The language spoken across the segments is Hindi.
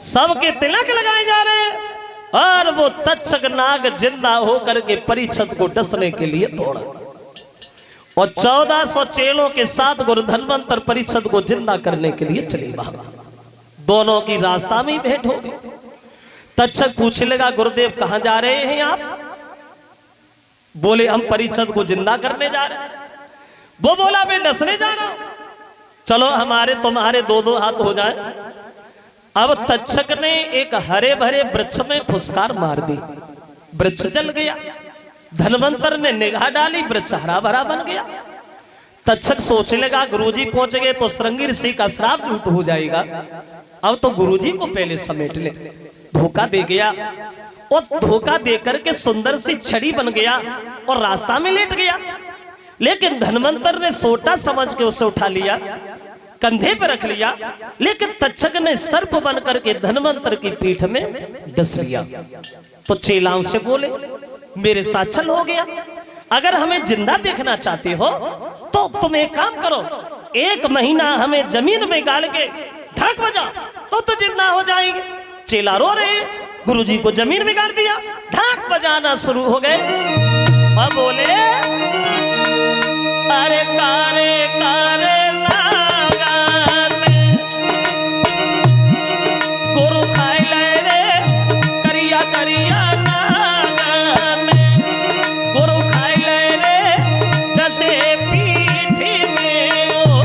सबके तिलक लगाए जा रहे हैं और वो तक्षक नाग जिंदा होकर के परीक्षित को डसने के लिए दौड़ा और 1400 चेलों के साथ गुरु धन्वंतर परीक्षित को जिंदा करने के लिए चले भागा। दोनों की रास्ता में भेंट हो गई। तक्षक पूछने लगा, गुरुदेव कहां जा रहे हैं आप? बोले हम परीक्षित को जिंदा करने जा रहे हैं। वो बोला मैं डसने जा रहा हूं, चलो हमारे तुम्हारे दो दो हाथ हो जाए। अब तक्षक ने एक हरे भरे वृक्ष में फुसकार मार दी, वृक्ष जल गया। धन्वंतर ने निगाह डाली, वृक्ष हरा भरा बन गया। तक्षक सोचने लगा गुरुजी पहुंच गए तो श्रृंगी ऋषि का श्राप लूट हो जाएगा, अब तो गुरुजी को पहले समेट ले। धोखा दे गया और धोखा देकर के सुंदर सी छड़ी बन गया और रास्ता में लेट गया। लेकिन धन्वंतर ने सोटा समझ के उसे उठा लिया, कंधे पर रख लिया। लेकिन तक्षक ने सर्प बन करके धन्वंतर की पीठ में डस लिया। तो चेलाओं से बोले मेरे साथ चल हो गया, अगर हमें जिंदा देखना चाहते हो तो तुम एक काम करो, 1 महीना हमें जमीन में गाड़ के ढाक बजाओ तो जिंदा हो जाएंगे। चेला रो रहे, गुरुजी को जमीन में गाड़ दिया, ढाक बजाना शुरू हो गए और बोले अरे कारे कारे नागन में गुरु खाए ले रे करिया करिया नागन में गुरु खाए ले रे जैसे पीठी में हो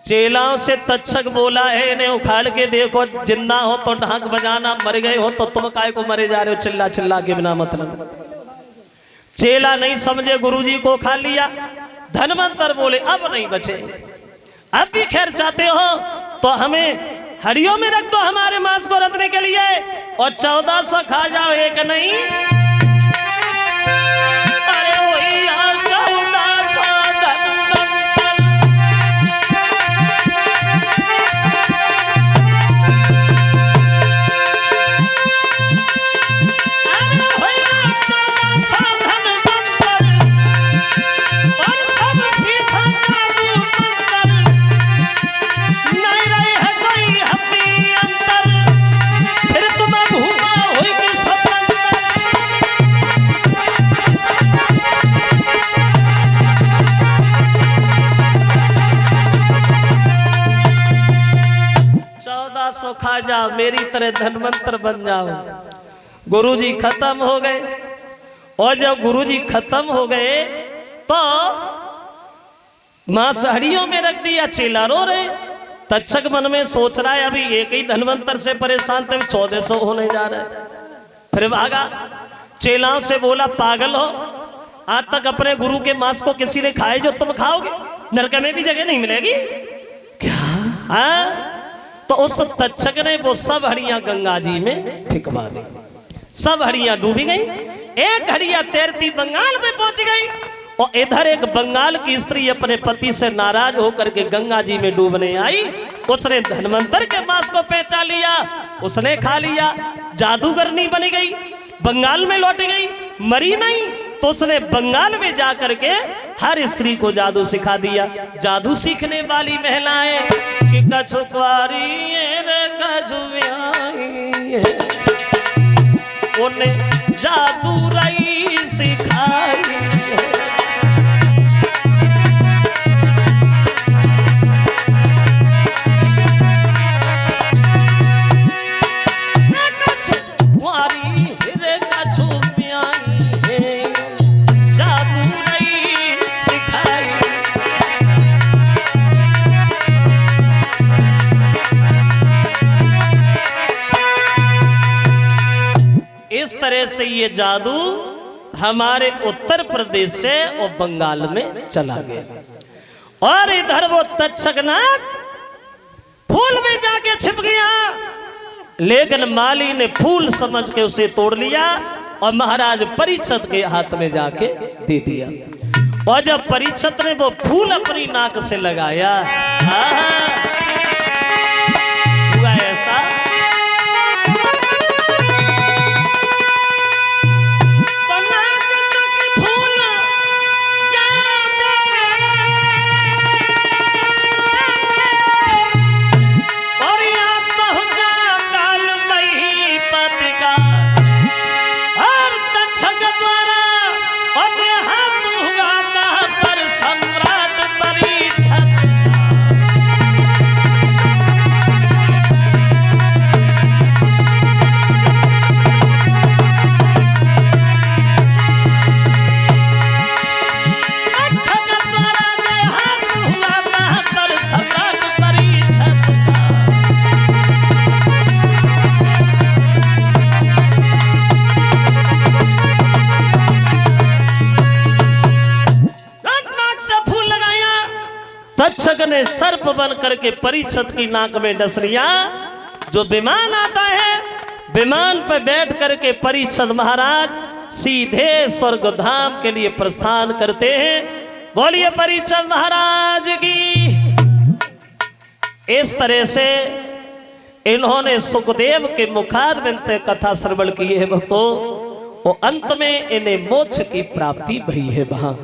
चेलाओं से तक्षक बोला है इन्हें उखाड़ के देखो, जिंदा हो तो ढाक बजाना, मर गए हो तो तुम काय को मरे जा रहे हो चिल्ला चिल्ला के बिना मतलब। चेला नहीं समझे, गुरुजी को खा लिया। धन्वंतर बोले अब नहीं बचे, अब भी खैर चाहते हो तो हमें हड़ियों में रख दो हमारे मांस को रखने के लिए और 1400 खा जाओ, एक नहीं अरे वही 1400 खा जाओ, मेरी तरह धन्वंतर बन जाओ। गुरुजी खत्म हो गए और जब गुरुजी खत्म हो गए तो मां हड़ियों में रख दिया। चेला रो रहे। तक्षक मन में सोच रहा है अभी एक ही धन्वंतर से परेशान थे, 1400 होने जा रहा है। फिर भागा, चेलाओं से बोला पागल हो, आज तक अपने गुरु के मांस को किसी ने खाए जो तुम खाओगे? नरक में भी जगह नहीं मिलेगी क्या? हाँ तो उस तक्षक ने वो सब हड़ियां गंगा जी में फिकवा दी, सब हड़ियां डूबी गई। एक हड़िया तैरती बंगाल में पहुंच गई और इधर एक बंगाल की स्त्री अपने पति से नाराज होकर के गंगा जी में डूबने आई। उसने धन्वंतर के मांस को पहचान लिया, उसने खा लिया, जादूगरनी बनी गई, बंगाल में लौट गई, मरी नहीं। तो उसने बंगाल में जाकर के हर स्त्री को जादू सिखा दिया। जादू सीखने वाली महिलाएं कि कछु कुंवारी रे कछु ब्याही, उन्हें जादू रई सिखाई। इस तरह से ये जादू हमारे उत्तर प्रदेश से और बंगाल में चला गया। और इधर वो तक्षकनाग फूल में जाके छिप गया, लेकिन माली ने फूल समझ के उसे तोड़ लिया और महाराज परीक्षित के हाथ में जाके दे दिया। और जब परीक्षित ने वो फूल अपनी नाक से लगाया, हुआ ऐसा तक्षक ने सर्प बन करके परीक्षित की नाक में डस लिया। जो विमान आता है, विमान पर बैठ करके परीक्षित महाराज सीधे स्वर्ग धाम के लिए प्रस्थान करते हैं। बोलिए परीक्षित महाराज की। इस तरह से इन्होंने सुखदेव के मुखारविंद से कथा श्रवण की है भक्तों, और अंत में इन्हें मोक्ष की प्राप्ति भई है। वहां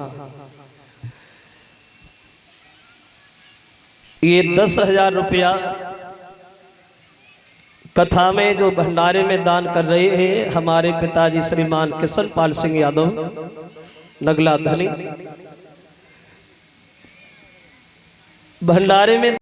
ये 10,000 रुपया कथा में जो भंडारे में दान कर रहे हैं हमारे पिताजी श्रीमान किशन पाल सिंह यादव नगला धनी, भंडारे में